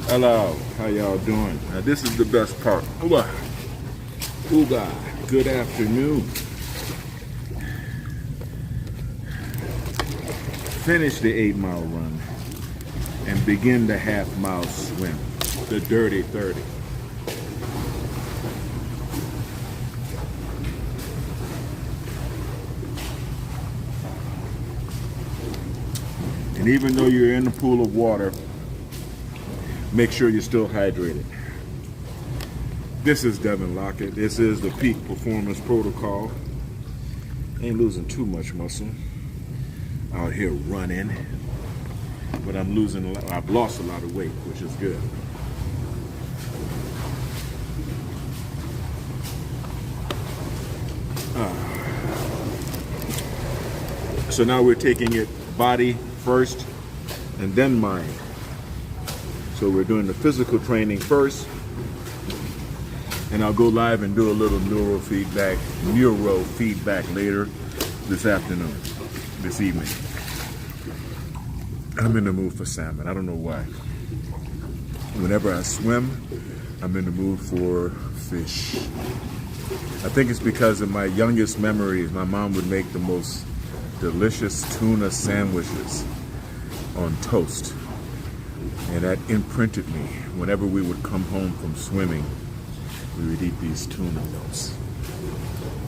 Hello, how y'all doing? Now this is the best part. Ooga, ooga. Good afternoon. Finish the 8-mile run and begin the half-mile swim, the Dirty 30. And even though you're in the pool of water, make sure you're still hydrated. This is Devin Lockett. This is the Peak Performance Protocol. Ain't losing too much muscle out here running, but I've lost a lot of weight, which is good. So now we're taking it body first and then mind. So we're doing the physical training first, and I'll go live and do a little neurofeedback later this evening. I'm in the mood for salmon. I don't know why. Whenever I swim, I'm in the mood for fish. I think it's because of my youngest memories. My mom would make the most delicious tuna sandwiches on toast. And that imprinted me. Whenever we would come home from swimming, we would eat these tuna melts.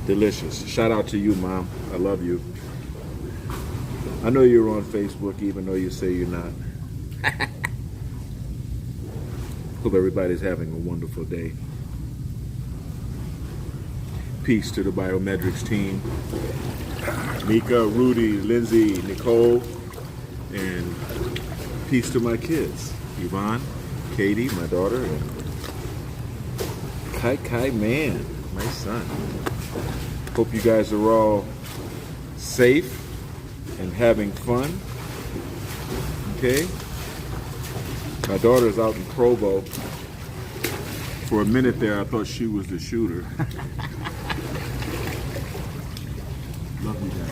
Delicious. Shout out to you, Mom. I love you. I know you're on Facebook, even though you say you're not. Hope everybody's having a wonderful day. Peace to the Biometrics team. Mika, Rudy, Lindsay, Nicole, and peace to my kids. Yvonne, Katie, my daughter, and Kai Man, my son. Hope you guys are all safe and having fun. Okay? My daughter's out in Provo. For a minute there, I thought she was the shooter. Love you guys.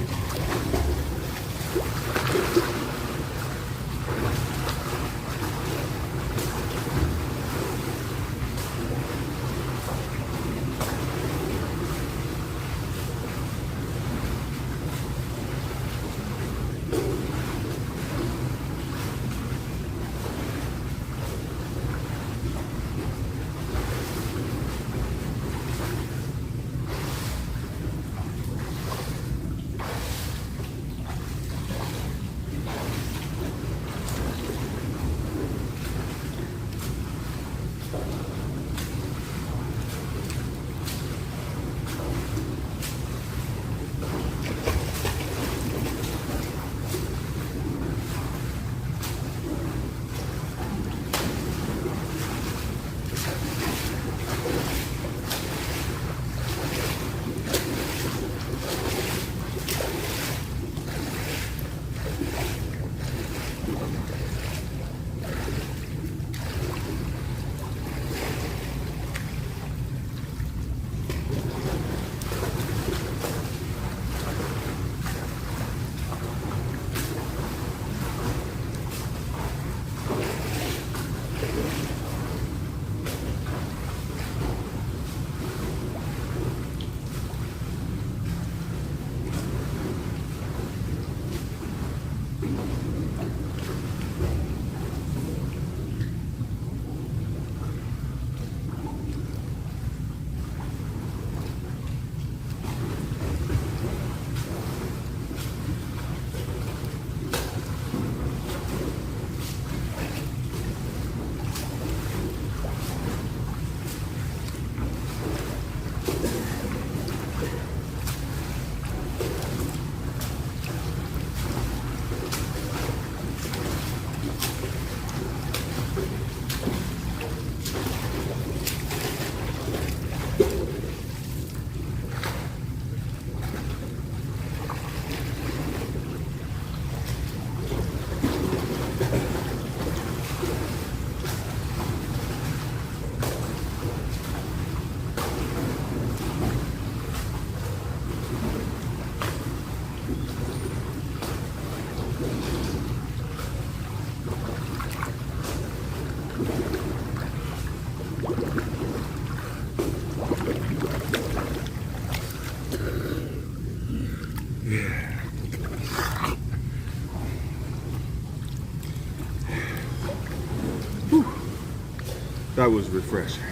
That was refreshing.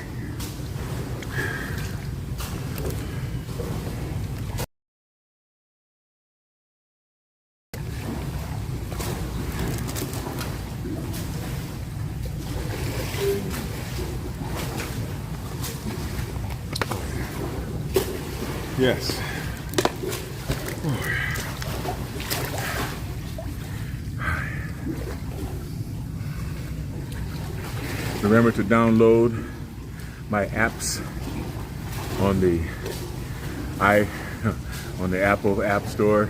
Yes. Remember to download my apps on the on the Apple App Store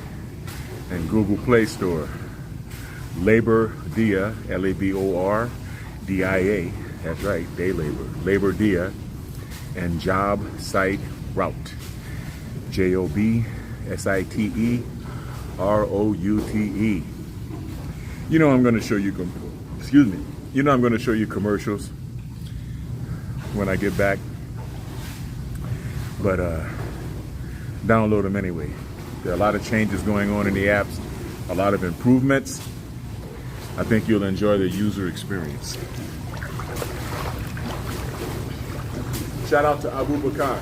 and Google Play Store. Labor Dia, LABORDIA, that's right, day labor. Labor Dia, and Job Site Route, JOBSITEROUTE. You know I'm going to show you, excuse me, you know I'm going to show you commercials when I get back, but download them anyway. There are a lot of changes going on in the apps, a lot of improvements. I think you'll enjoy the user experience. Shout out to Abu Bakar.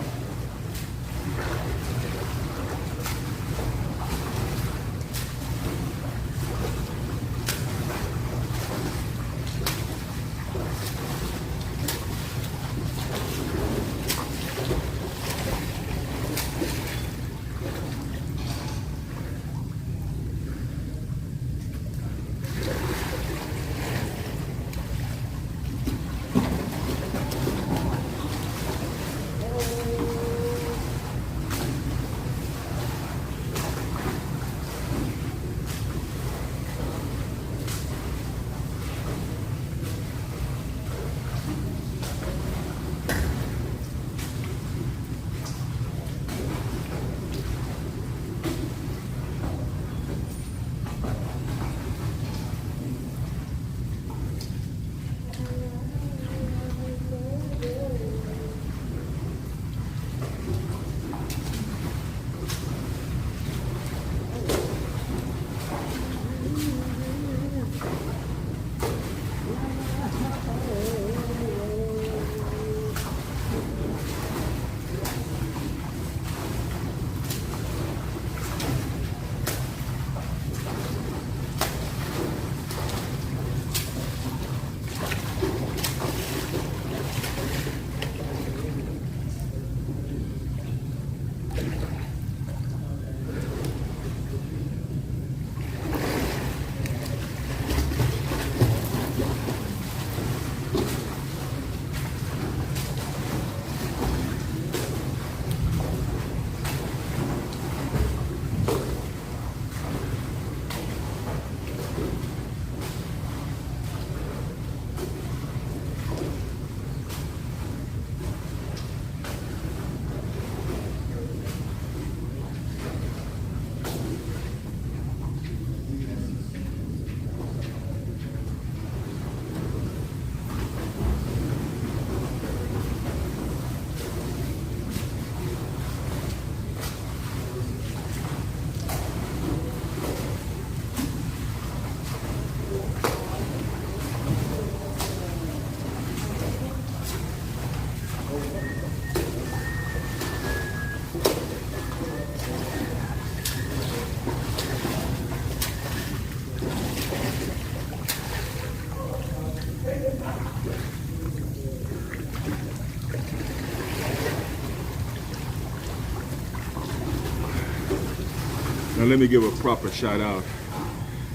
Now let me give a proper shout out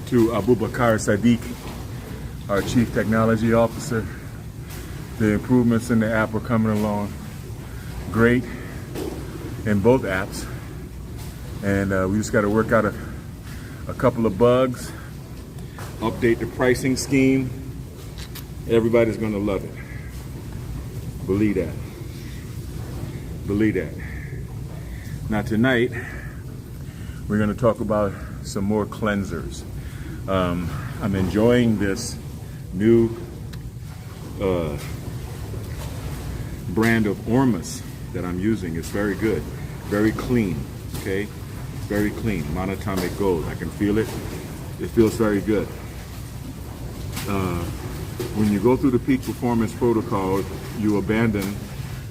to Abu Bakar Sadiq, our Chief Technology Officer. The improvements in the app are coming along great in both apps. And we just got to work out a couple of bugs, update the pricing scheme. Everybody's going to love it. Believe that. Believe that. Now tonight, we're going to talk about some more cleansers. I'm enjoying this new brand of Ormus that I'm using. It's very good, very clean, okay? Very clean, monatomic gold. I can feel it. It feels very good. when you go through the peak performance protocol, you abandon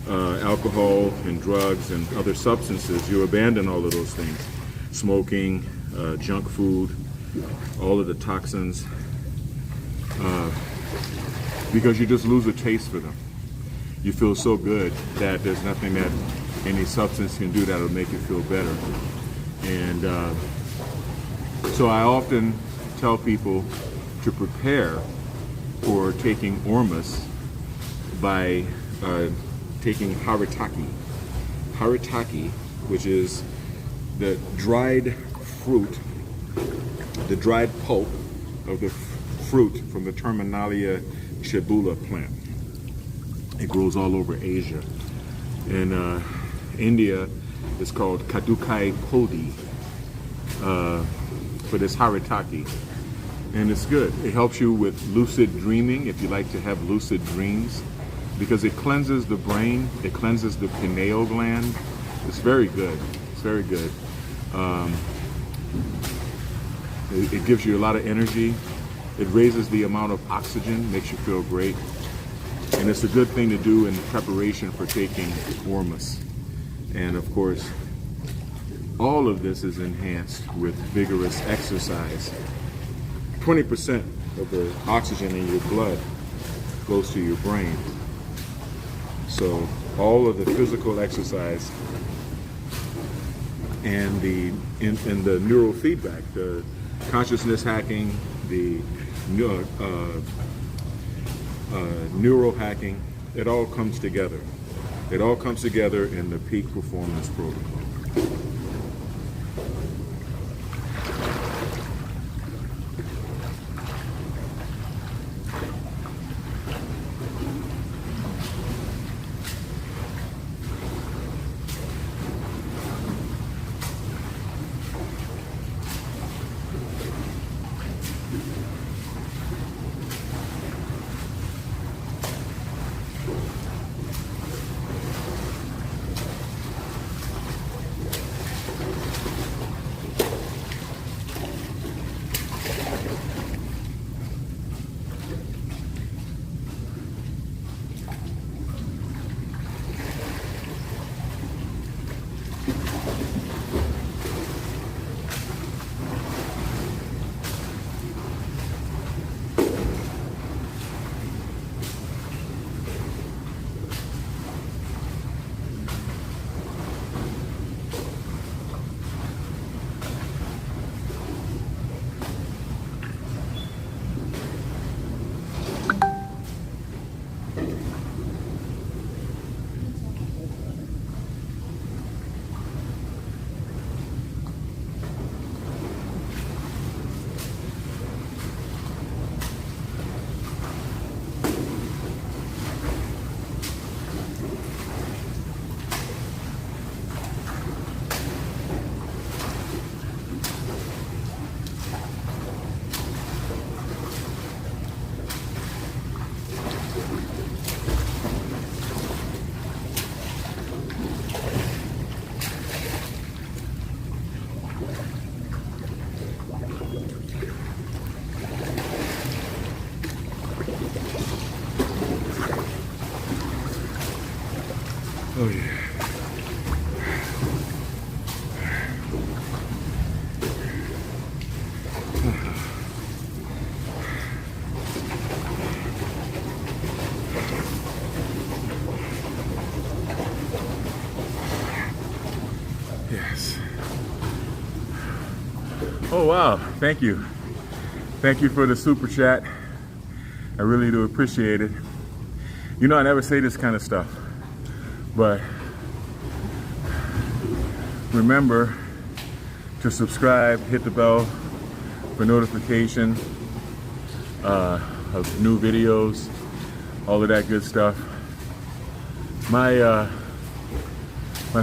alcohol and drugs and other substances. You abandon all of those things. Smoking, junk food, all of the toxins, because you just lose a taste for them. You feel so good that there's nothing that any substance can do that'll make you feel better. And so I often tell people to prepare for taking Ormus by taking haritaki. Haritaki, which is the dried fruit, the dried pulp of the fruit from the Terminalia shibula plant. It grows all over Asia. In India, it's called Kadukai Podi for this haritaki. And it's good. It helps you with lucid dreaming if you like to have lucid dreams, because it cleanses the brain, it cleanses the pineal gland. It's very good. It's very good. It gives you a lot of energy. It raises the amount of oxygen, makes you feel great. And it's a good thing to do in preparation for taking Ormus. And of course, all of this is enhanced with vigorous exercise. 20% of the oxygen in your blood goes to your brain. So all of the physical exercise and the neurofeedback, the consciousness hacking, the neural hacking, it all comes together. It all comes together in the peak performance protocol. Oh yeah. Yes. Oh wow, thank you. Thank you for the super chat. I really do appreciate it. You know, I never say this kind of stuff, but remember to subscribe, hit the bell for notification of new videos, all of that good stuff. My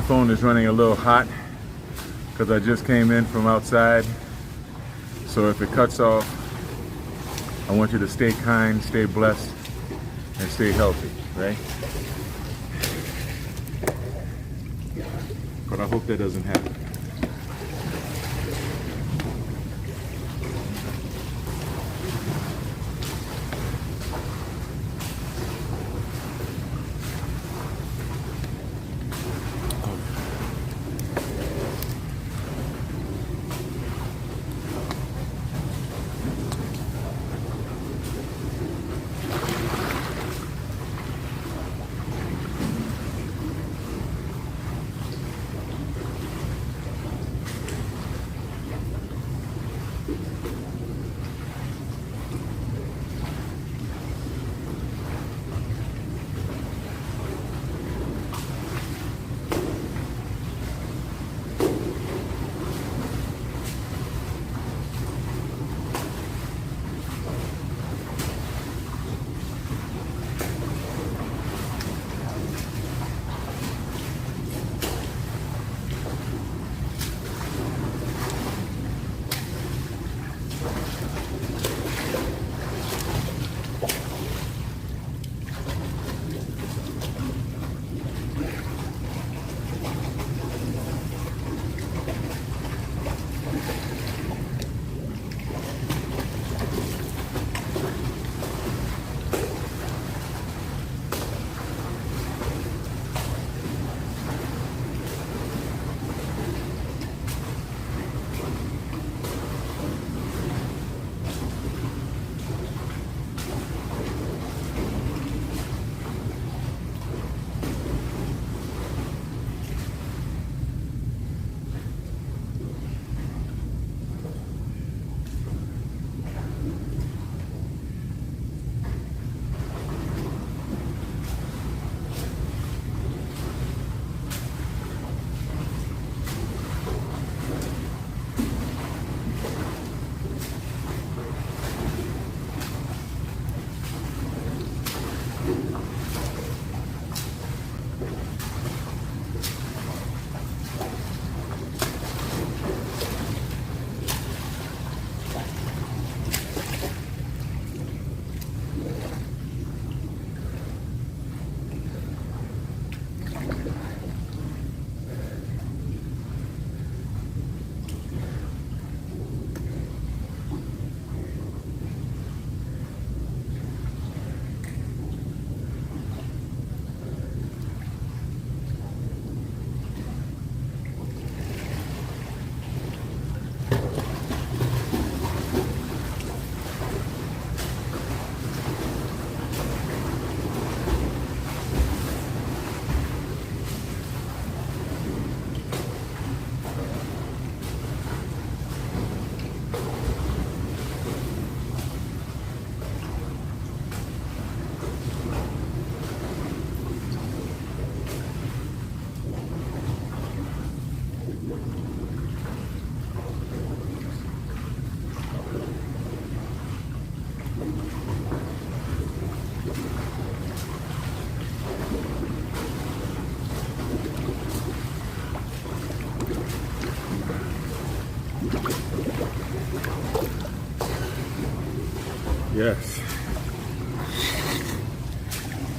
phone is running a little hot because I just came in from outside. So if it cuts off, I want you to stay kind, stay blessed, and stay healthy, right? But I hope that doesn't happen.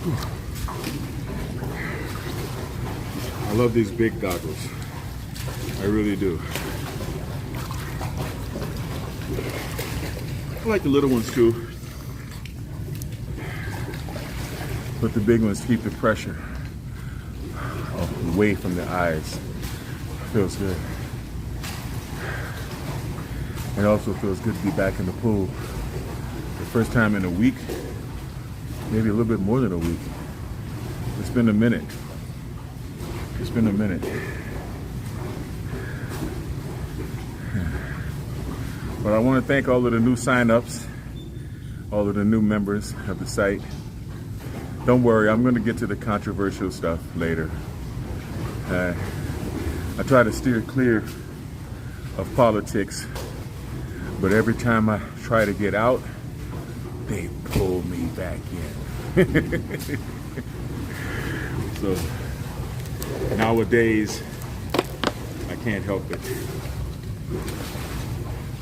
I love these big goggles. I really do. I like the little ones too. But the big ones keep the pressure away from the eyes. Feels good. It also feels good to be back in the pool. The first time in a week, maybe a little bit more than a week. It's been a minute. It's been a minute. But I want to thank all of the new sign-ups, all of the new members of the site. Don't worry, I'm going to get to the controversial stuff later. I try to steer clear of politics, but every time I try to get out, they pull me back in. So nowadays, I can't help it.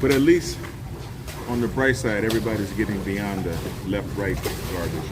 But at least on the bright side, everybody's getting beyond the left-right garbage.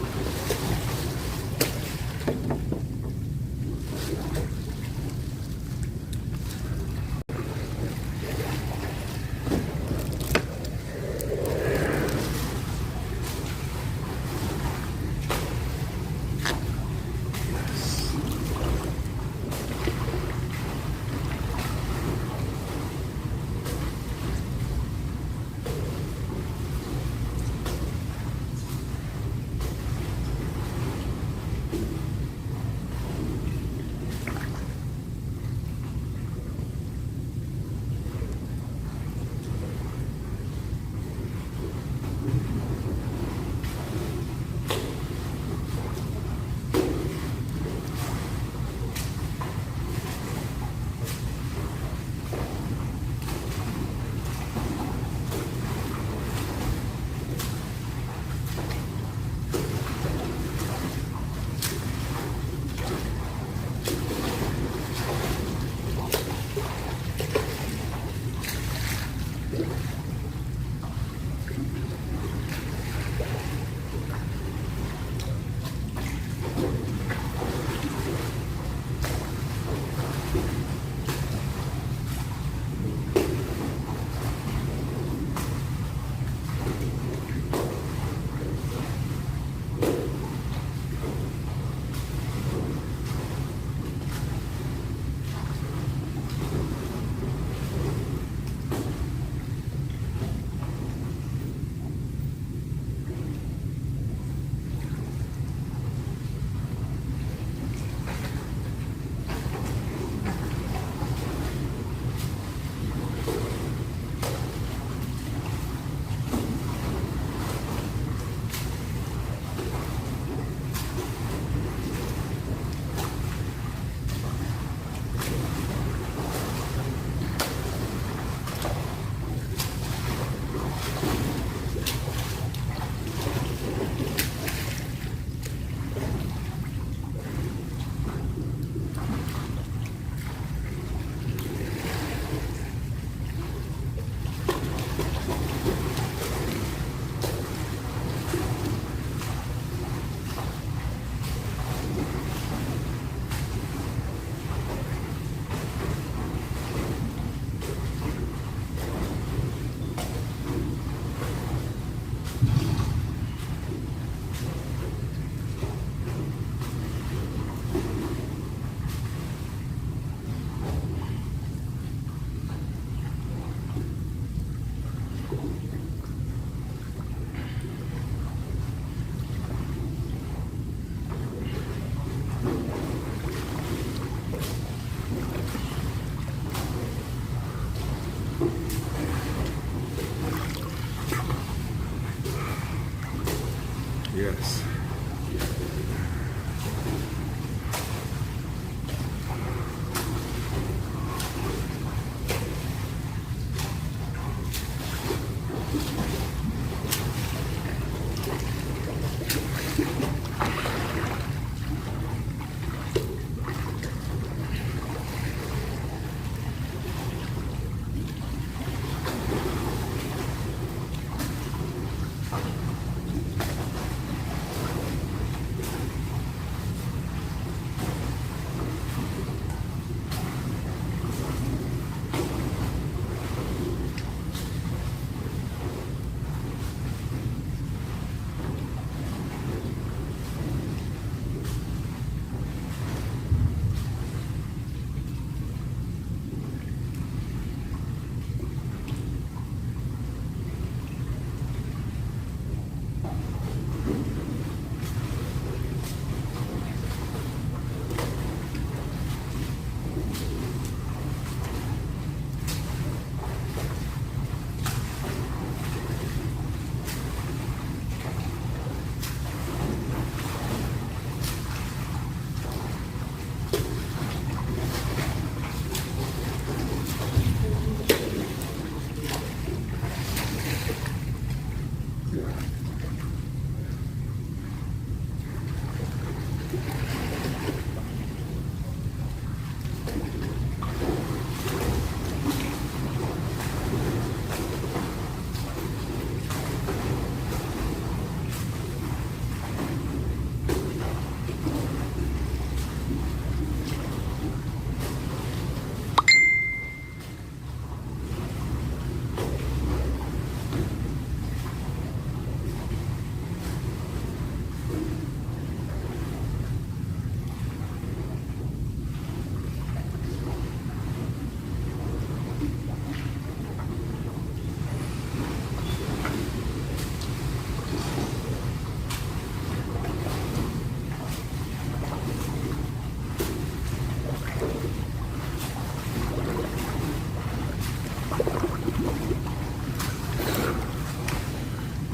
Yes.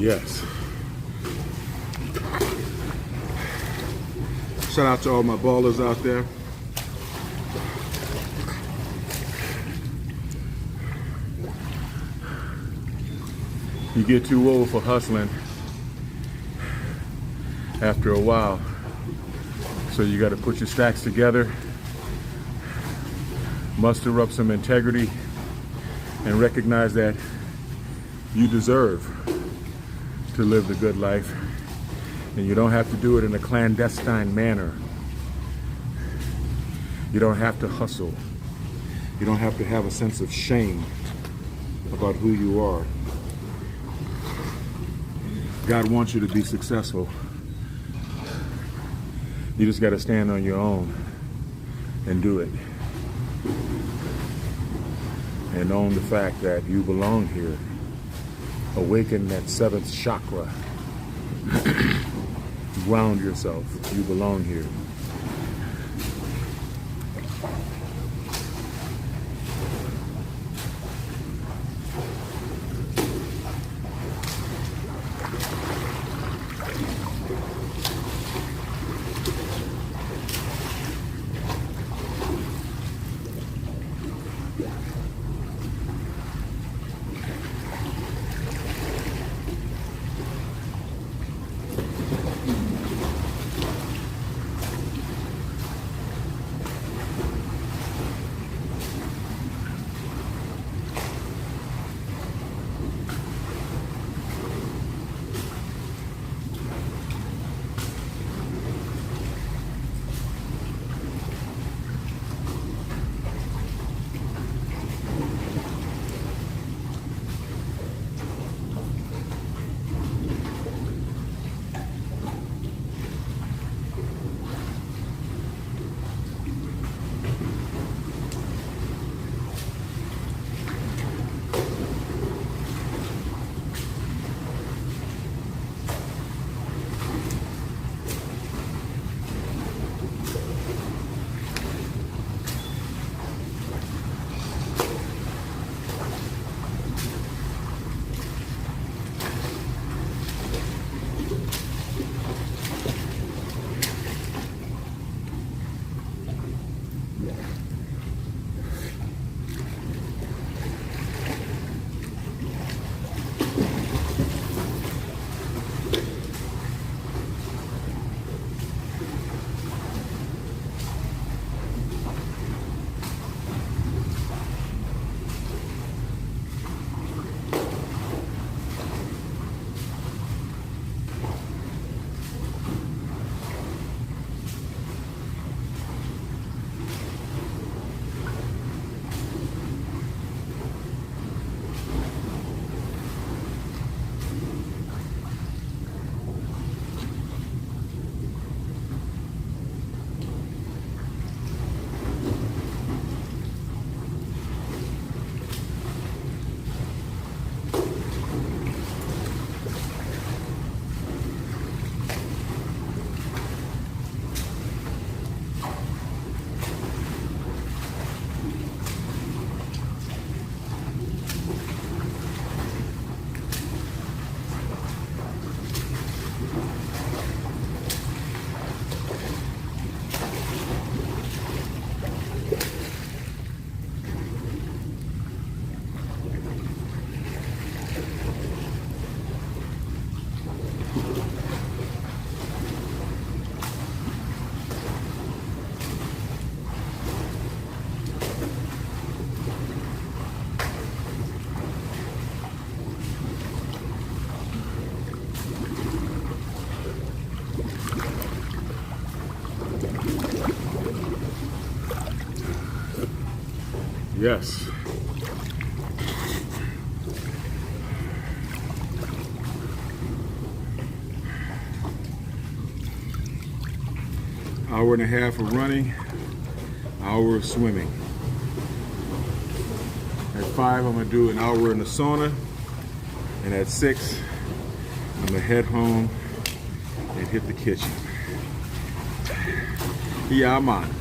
Yes. Shout out to all my ballers out there. You get too old for hustling after a while. So you got to put your stacks together, muster up some integrity, and recognize that you deserve to live the good life. And you don't have to do it in a clandestine manner. You don't have to hustle. You don't have to have a sense of shame about who you are. God wants you to be successful. You just got to stand on your own and do it. And own the fact that you belong here. Awaken that seventh chakra. Ground yourself. You belong here. Yes. Hour and a half of running, hour of swimming. At 5, I'm gonna do an hour in the sauna, and at 6, I'm gonna head home and hit the kitchen. Yeah, man.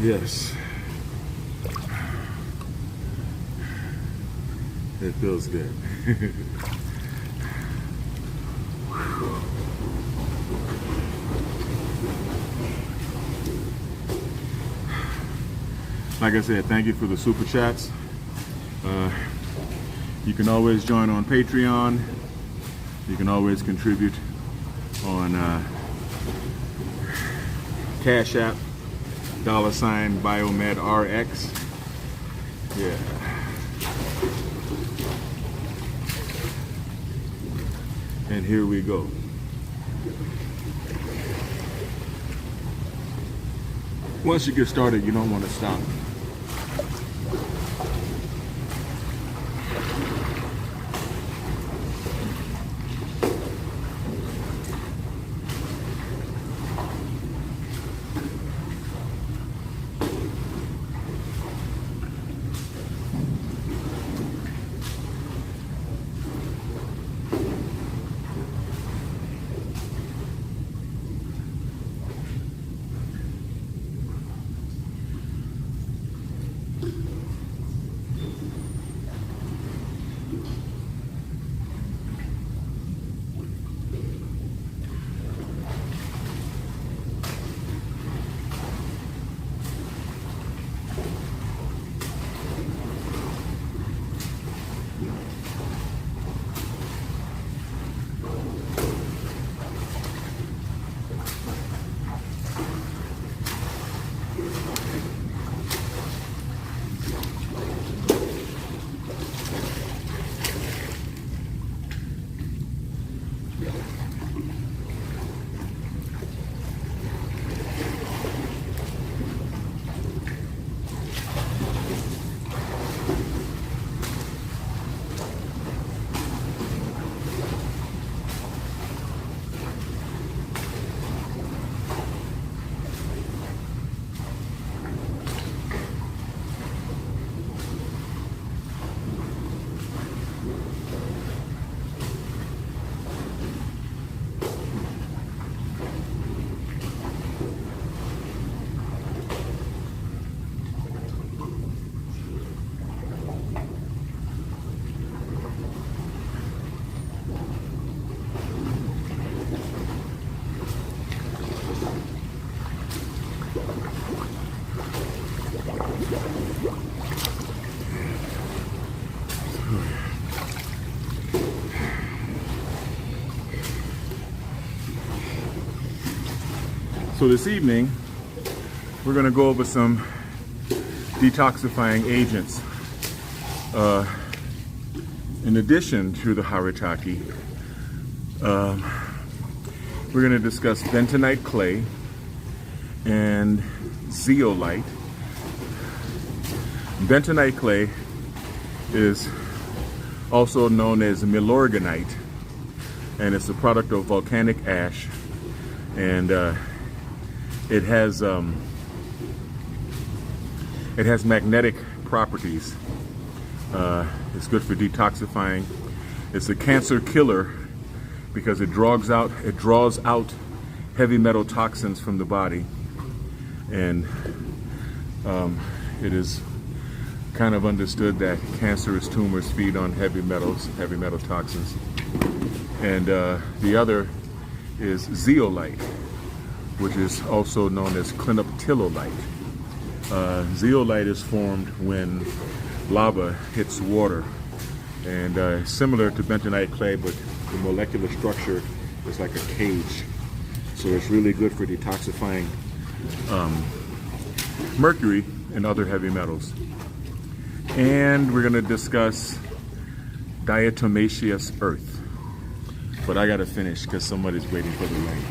Yes. It feels good. Like I said, thank you for the super chats. You can always join on Patreon. You can always contribute on Cash App, $BiomedRx. Yeah. And here we go. Once you get started, you don't want to stop. So this evening, we're going to go over some detoxifying agents. In addition to the Haritaki, we're going to discuss bentonite clay and zeolite. Bentonite clay is also known as milorganite, and it's a product of volcanic ash, and it has magnetic properties. It's good for detoxifying. It's a cancer killer because it draws out heavy metal toxins from the body, and it is kind of understood that cancerous tumors feed on heavy metal toxins. And the other is zeolite, which is also known as clinoptilolite. Zeolite is formed when lava hits water, and similar to bentonite clay, but the molecular structure is like a cage. So it's really good for detoxifying mercury and other heavy metals. And we're going to discuss diatomaceous earth. But I got to finish because somebody's waiting for the rain.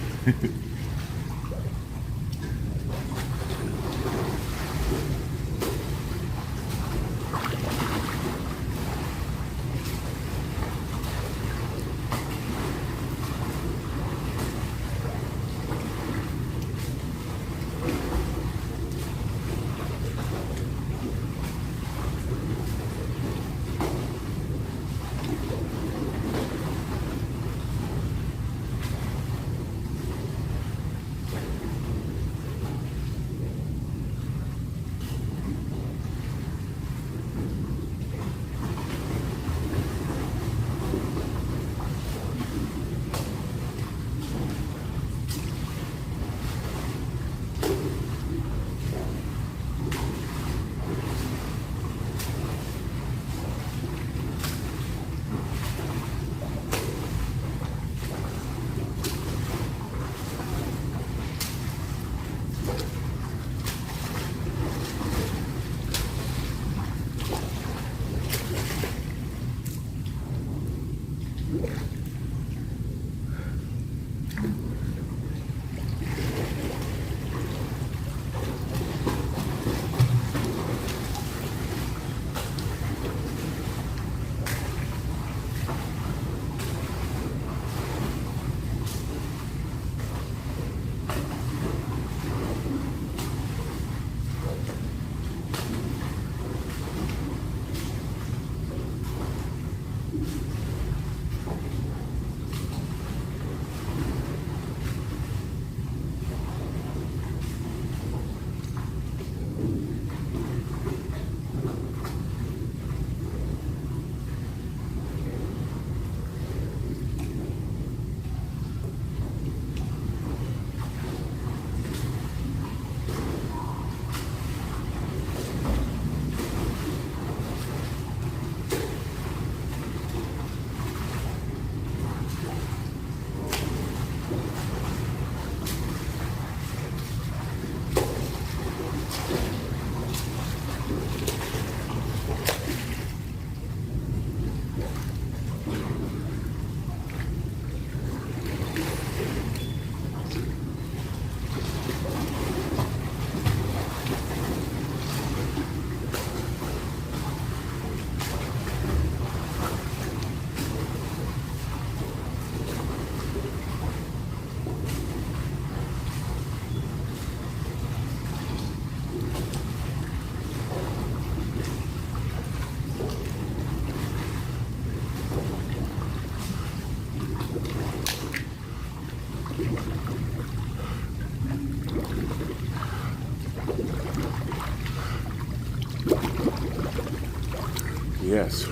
Yes.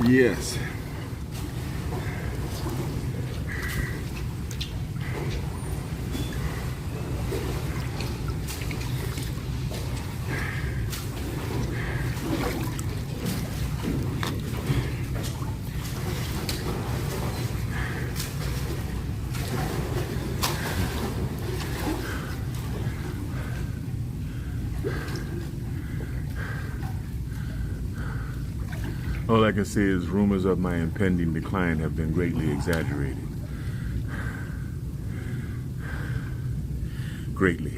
Yes. All I can say is rumors of my impending decline have been greatly exaggerated. Greatly.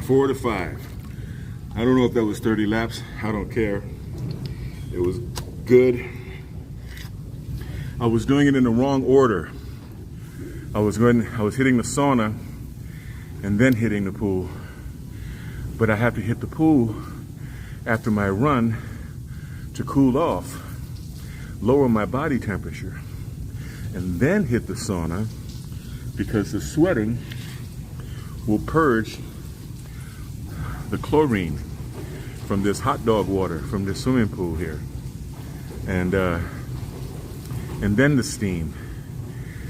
4 to 5. I don't know if that was 30 laps. I don't care. It was good. I was doing it in the wrong order. I was hitting the sauna and then hitting the pool. But I have to hit the pool after my run to cool off, lower my body temperature, and then hit the sauna because the sweating will purge the chlorine from this hot dog water from this swimming pool here, and then the steam,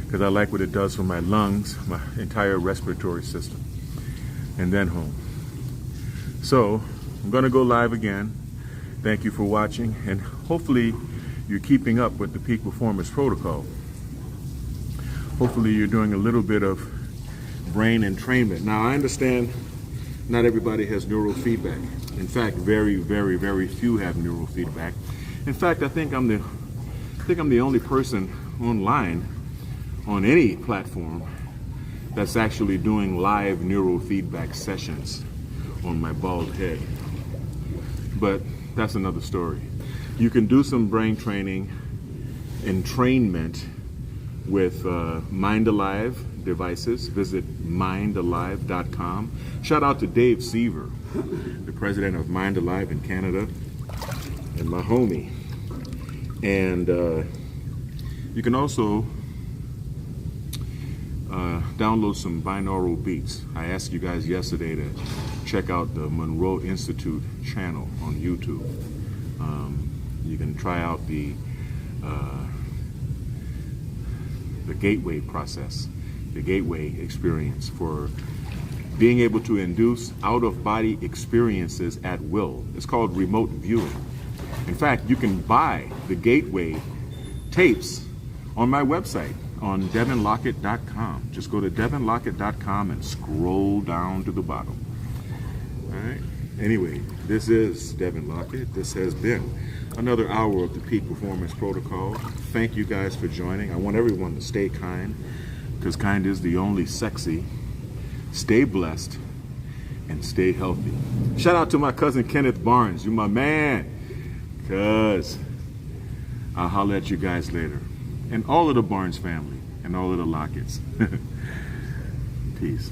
because I like what it does for my lungs, my entire respiratory system, and then home. So I'm gonna go live again. Thank you for watching, and hopefully you're keeping up with the Peak Performance Protocol. Hopefully you're doing a little bit of brain entrainment. Now I understand not everybody has neurofeedback. In fact, very, very, very few have neurofeedback. In fact, I think I'm the only person online on any platform that's actually doing live neurofeedback sessions on my bald head. But that's another story. You can do some brain training, entrainment with Mind Alive devices. Visit mindalive.com. Shout out to Dave Seaver, the president of Mind Alive in Canada, and my homie. And you can also download some binaural beats. I asked you guys yesterday to check out the Monroe Institute channel on YouTube. You can try out the gateway process, the gateway experience for being able to induce out-of-body experiences at will. It's called remote viewing. In fact, you can buy the gateway tapes on my website on DevinLockett.com. Just go to DevinLockett.com and scroll down to the bottom. All right. Anyway, this is Devin Lockett. This has been another hour of the Peak Performance Protocol. Thank you guys for joining. I want everyone to stay kind, because kind is the only sexy. Stay blessed and stay healthy. Shout out to my cousin Kenneth Barnes. You my man. Cuz I'll holler at you guys later. And all of the Barnes family and all of the Locketts. Peace.